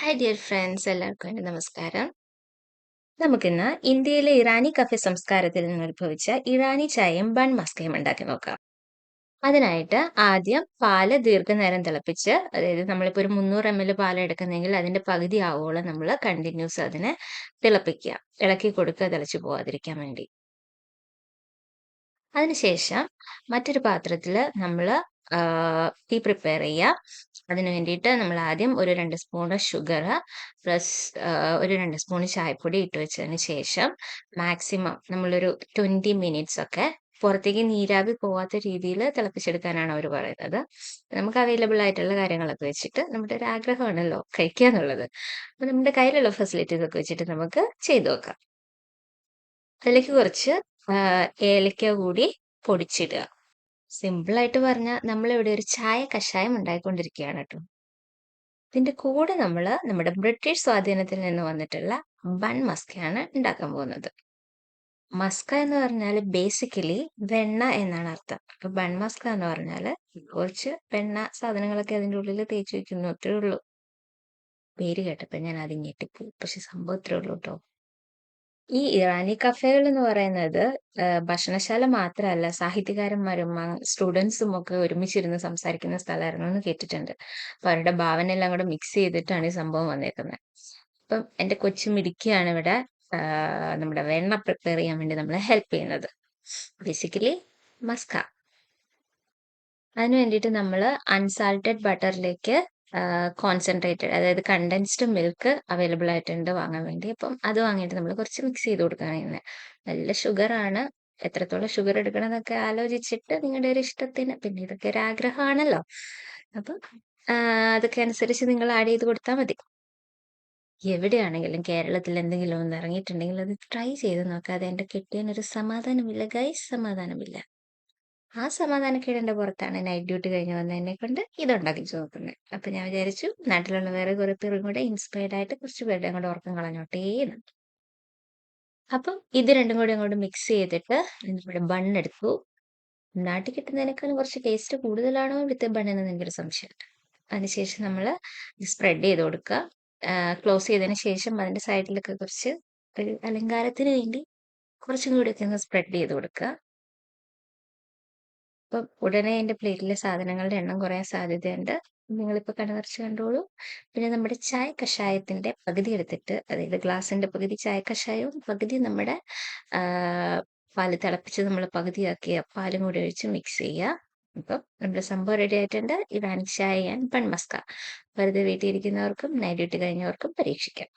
Hi dear friends, എല്ലാവർക്കും എൻ്റെ നമസ്കാരം. നമുക്കിന്ന് ഇന്ത്യയിലെ ഇറാനി കഫേ സംസ്കാരത്തിൽ നിന്ന് ഉത്ഭവിച്ച ഇറാനി ചായയും ബൺ മസ്കയും ഉണ്ടാക്കി നോക്കാം. അതിനായിട്ട് ആദ്യം പാല് ദീർഘനേരം തിളപ്പിച്ച്, അതായത് നമ്മളിപ്പോൾ ഒരു 300 ml പാൽ എടുക്കുന്നെങ്കിൽ അതിന്റെ പകുതി ആവോളം നമ്മൾ കണ്ടിന്യൂസ് അതിനെ തിളപ്പിക്കുക, ഇളക്കി കൊടുക്കുക, തിളച്ചു പോകാതിരിക്കാൻ വേണ്ടി. അതിനുശേഷം മറ്റൊരു പാത്രത്തിൽ നമ്മൾ ടീ പ്രിപ്പയർ ചെയ്യുക. അതിന് വേണ്ടിയിട്ട് നമ്മൾ ആദ്യം ഒരു 2 സ്പൂണ് ഷുഗർ പ്ലസ് ഒരു 2 സ്പൂൺ ചായപ്പൊടി ഇട്ട് വെച്ചതിന് ശേഷം മാക്സിമം നമ്മളൊരു 20 മിനിറ്റ്സ് ഒക്കെ പുറത്തേക്ക് നീരാവി പോവാത്ത രീതിയിൽ തിളപ്പിച്ചെടുക്കാനാണ് അവർ പറയുന്നത്. നമുക്ക് അവൈലബിൾ ആയിട്ടുള്ള കാര്യങ്ങളൊക്കെ വെച്ചിട്ട്, നമ്മുടെ ഒരു ആഗ്രഹമാണല്ലോ കഴിക്കുക എന്നുള്ളത്, അപ്പൊ നമ്മുടെ കയ്യിലുള്ള ഫെസിലിറ്റീസ് ഒക്കെ വെച്ചിട്ട് നമുക്ക് ചെയ്തു നോക്കാം. അതിലേക്ക് കുറച്ച് ഏലക്ക കൂടി പൊടിച്ചിടുക. സിമ്പിൾ ആയിട്ട് പറഞ്ഞാൽ നമ്മളിവിടെ ഒരു ചായ കഷായം ഉണ്ടായിക്കൊണ്ടിരിക്കുകയാണ് കേട്ടോ. ഇതിന്റെ കൂടെ നമ്മൾ നമ്മുടെ ബ്രിട്ടീഷ് സ്വാധീനത്തിൽ നിന്ന് വന്നിട്ടുള്ള ബൺ മസ്കയാണ് ഉണ്ടാക്കാൻ പോകുന്നത്. മസ്ക എന്ന് പറഞ്ഞാൽ ബേസിക്കലി വെണ്ണ എന്നാണ് അർത്ഥം. അപ്പൊ ബൺ മസ്ക എന്ന് പറഞ്ഞാൽ കുറച്ച് വെണ്ണ സാധനങ്ങളൊക്കെ അതിൻ്റെ ഉള്ളിൽ തേച്ച് വെക്കുന്നു, അത്രേ ഉള്ളൂ. പേര് കേട്ടപ്പോ ഞാൻ ആദ്യം ഞെട്ടിപ്പോയി, പക്ഷെ സംഭവം ഇത്രേ ഉള്ളൂ കേട്ടോ. ഈ ഇറാനി കഫേകൾ എന്ന് പറയുന്നത് ഭക്ഷണശാല മാത്രമല്ല, സാഹിത്യകാരന്മാരും സ്റ്റുഡൻസും ഒക്കെ ഒരുമിച്ചിരുന്ന് സംസാരിക്കുന്ന സ്ഥലമായിരുന്നു എന്ന് കേട്ടിട്ടുണ്ട്. അപ്പൊ അവരുടെ ഭാവന എല്ലാം കൂടെ മിക്സ് ചെയ്തിട്ടാണ് ഈ സംഭവം വന്നേക്കുന്നത്. അപ്പം എന്റെ കൊച്ചു മിടുക്കിയാണ് ഇവിടെ നമ്മുടെ വെണ്ണ പ്രിപ്പയർ ചെയ്യാൻ വേണ്ടി നമ്മളെ ഹെൽപ്പ് ചെയ്യുന്നത്. Basically Musca. അതിന് വേണ്ടിയിട്ട് നമ്മൾ അൺസാൾട്ടഡ് ബട്ടറിലേക്ക് കോൺസെൻട്രേറ്റഡ്, അതായത് കണ്ടൻസ്ഡ് മിൽക്ക് അവൈലബിൾ ആയിട്ടുണ്ട് വാങ്ങാൻ വേണ്ടി. അപ്പം അത് വാങ്ങിയിട്ട് നമ്മൾ കുറച്ച് മിക്സ് ചെയ്ത് കൊടുക്കുകയാണ് ചെയ്യുന്നത്. നല്ല ഷുഗർ ആണ്. എത്രത്തോളം ഷുഗർ എടുക്കണം എന്നൊക്കെ ആലോചിച്ചിട്ട് നിങ്ങളുടെ ഒരു ഇഷ്ടത്തിന്, പിന്നെ ഇതൊക്കെ ഒരു ആഗ്രഹമാണല്ലോ, അപ്പം അതൊക്കെ അനുസരിച്ച് നിങ്ങൾ ആഡ് ചെയ്ത് കൊടുത്താൽ മതി. എവിടെയാണെങ്കിലും കേരളത്തിൽ എന്തെങ്കിലും ഒന്ന് ഇറങ്ങിയിട്ടുണ്ടെങ്കിൽ അത് ട്രൈ ചെയ്ത് നോക്കാതെ എൻ്റെ കെട്ടിയനൊരു സമാധാനമില്ല ഗൈസ്, സമാധാനമില്ല. ആ സമാധാനക്കേടിന്റെ പുറത്താണ് നൈറ്റ് ഡ്യൂട്ടി കഴിഞ്ഞ് വന്ന എന്നെ കൊണ്ട് ഇതുണ്ടാക്കിച്ചു നോക്കുന്നത്. അപ്പൊ ഞാൻ വിചാരിച്ചു നാട്ടിലുള്ള വേറെ കുറെ പേരും കൂടെ ഇൻസ്പയർഡ് ആയിട്ട് കുറച്ച് പേരുടെ അങ്ങോട്ട് ഉറക്കം കളഞ്ഞോട്ടേന്ന്. അപ്പം ഇത് രണ്ടും കൂടി അങ്ങോട്ട് മിക്സ് ചെയ്തിട്ട് നമ്മുടെ ബൺ എടുത്തു. നാട്ടിൽ കിട്ടുന്നതിനേക്കാളും കുറച്ച് ടേസ്റ്റ് കൂടുതലാണോ വിത്ത് ബൺ എന്ന് എനിക്കൊരു സംശയമുണ്ട്. അതിനുശേഷം നമ്മൾ സ്പ്രെഡ് ചെയ്ത് കൊടുക്കുക. ക്ലോസ് ചെയ്തതിന് ശേഷം അതിന്റെ സൈഡിലൊക്കെ കുറച്ച് ഒരു അലങ്കാരത്തിന് വേണ്ടി കുറച്ചും കൂടിയൊക്കെ ഒന്ന് സ്പ്രെഡ് ചെയ്ത് കൊടുക്കുക. അപ്പം ഉടനെ എൻ്റെ പ്ലേറ്റിലെ സാധനങ്ങളുടെ എണ്ണം കുറയാൻ സാധ്യതയുണ്ട്. നിങ്ങളിപ്പോൾ കണ്ണുനിറച്ച് കണ്ടോളൂ. പിന്നെ നമ്മുടെ ചായ കഷായത്തിന്റെ പകുതി എടുത്തിട്ട്, അതായത് ഗ്ലാസിന്റെ പകുതി ചായ കഷായവും പകുതി നമ്മുടെ പാല് തിളപ്പിച്ച് നമ്മൾ പകുതിയാക്കിയ പാലും കൂടി ഒഴിച്ച് മിക്സ് ചെയ്യുക. അപ്പം നമ്മുടെ സംഭവം റെഡി ആയിട്ടുണ്ട്. ഇറാനി ചായ ആൻഡ് ബൺ മസ്ക. വെറുതെ വീട്ടിൽ ഇരിക്കുന്നവർക്കും നൈറ്റ് ഡ്യൂട്ടി കഴിഞ്ഞവർക്കും പരീക്ഷിക്കാം.